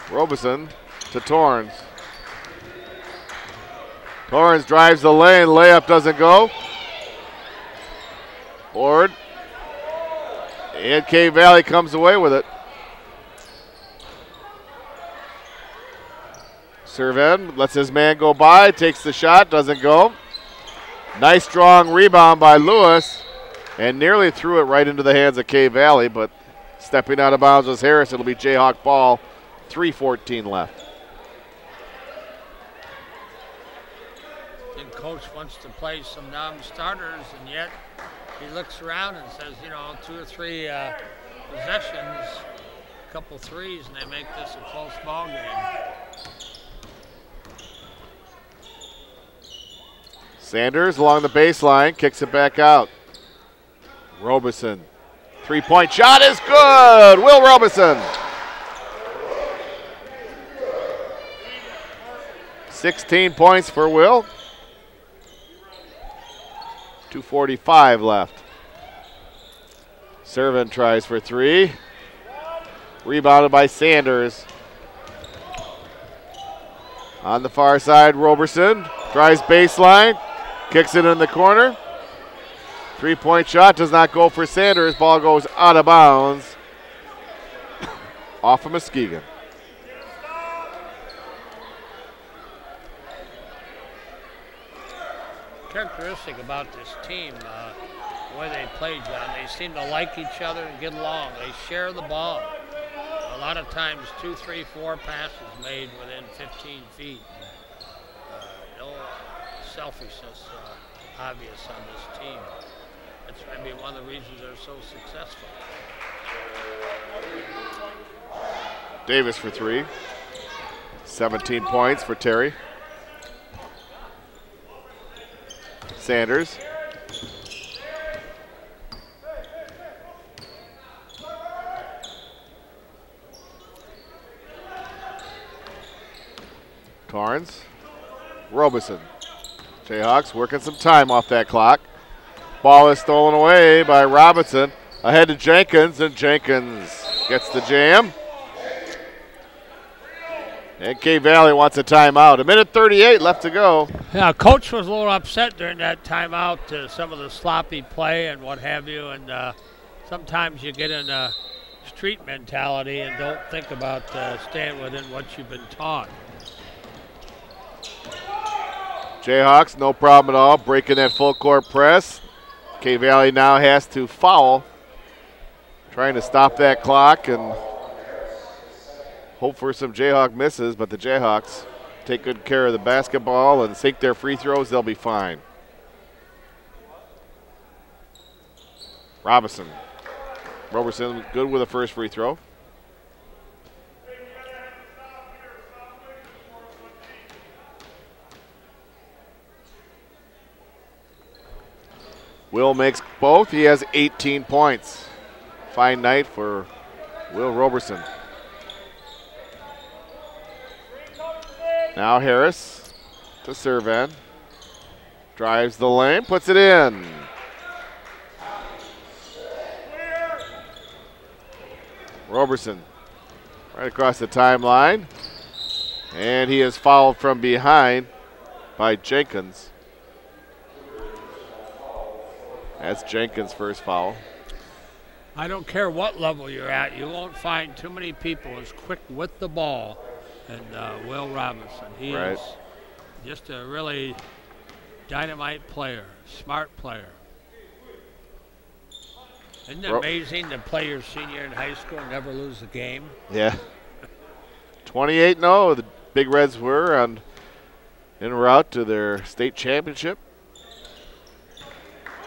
Robeson to Torrens. Torrens drives the lane. Layup doesn't go. Board. And K Valley comes away with it. Servan lets his man go by. Takes the shot. Doesn't go. Nice strong rebound by Lewis. And nearly threw it right into the hands of K Valley. But stepping out of bounds was Harris. It'll be Jayhawk ball. 3:14 left. And coach wants to play some non-starters, and yet he looks around and says, you know, 2 or 3 possessions, a couple threes, and they make this a close ball game. Sanders along the baseline, kicks it back out. Robeson, 3-point shot is good. Will Robeson. 16 points for Will. 2:45 left. Servan tries for 3. Rebounded by Sanders. On the far side, Roberson tries baseline. Kicks it in the corner. 3-point shot does not go for Sanders. Ball goes out of bounds. Off of Muskegon. Characteristic about this team, the way they play, John, they seem to like each other and get along. They share the ball. A lot of times 2, 3, 4 passes made within 15 feet. No selfishness obvious on this team. That's maybe one of the reasons they're so successful. Davis for 3. 17 points for Terry. Sanders. Torrens. Robeson. Jayhawks working some time off that clock. Ball is stolen away by Robinson. Ahead to Jenkins, and Jenkins gets the jam. And K-Valley wants a timeout. 1:38 left to go. Yeah, coach was a little upset during that timeout, some of the sloppy play and what have you, and sometimes you get in a street mentality and don't think about staying within what you've been taught. Jayhawks, no problem at all, breaking that full court press. K-Valley now has to foul, trying to stop that clock and hope for some Jayhawk misses, but the Jayhawks take good care of the basketball and sink their free throws, they'll be fine. Roberson good with the first free throw. Will makes both. He has 18 points. Fine night for Will Roberson. Now Harris to Servan. Drives the lane, puts it in. Roberson right across the timeline. And he is fouled from behind by Jenkins. That's Jenkins' first foul. I don't care what level you're at, you won't find too many people as quick with the ball than Will Robinson. He is just a really dynamite player, smart player. Isn't it amazing to play your senior in high school and never lose a game? Yeah. 28-0, the Big Reds were en route to their state championship.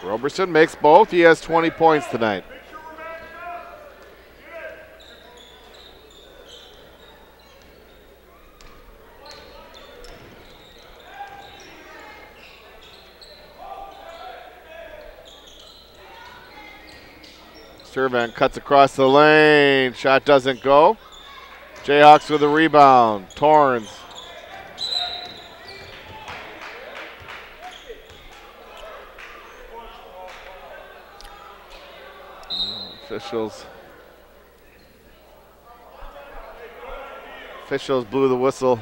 Roberson makes both. He has 20 points tonight. Servan cuts across the lane. Shot doesn't go. Jayhawks with a rebound. Torrens. Officials blew the whistle.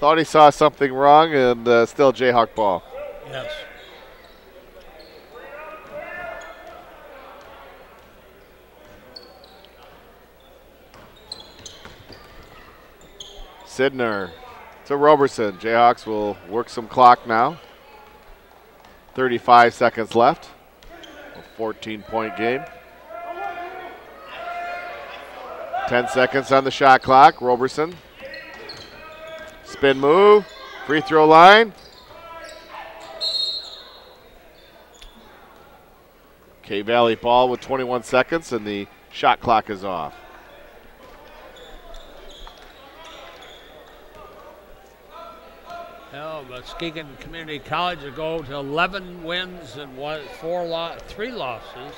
Thought he saw something wrong, and still Jayhawk ball. Yes. Sidner to Roberson. Jayhawks will work some clock now. 35 seconds left. A 14-point game. 10 seconds on the shot clock. Roberson. Spin move. Free throw line. K-Valley ball with 21 seconds, and the shot clock is off. Well, Muskegon Community College will go to 11 wins and 3 losses,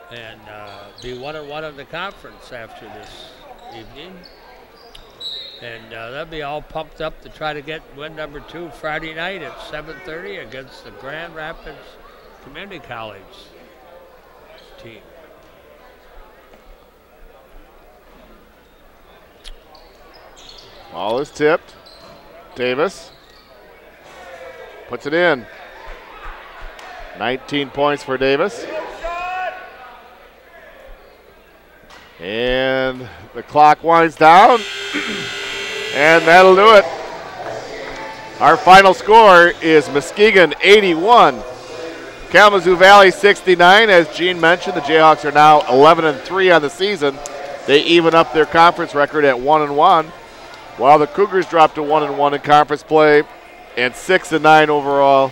and be 1-1 in the conference after this evening. And they'll be all pumped up to try to get win number 2 Friday night at 7:30 against the Grand Rapids Community College team. Ball is tipped. Davis puts it in. 19 points for Davis. And the clock winds down. And that'll do it. Our final score is Muskegon 81, Kalamazoo Valley 69. As Gene mentioned, the Jayhawks are now 11-3 on the season. They even up their conference record at 1-1, while the Cougars dropped to 1-1 in conference play and 6-9 overall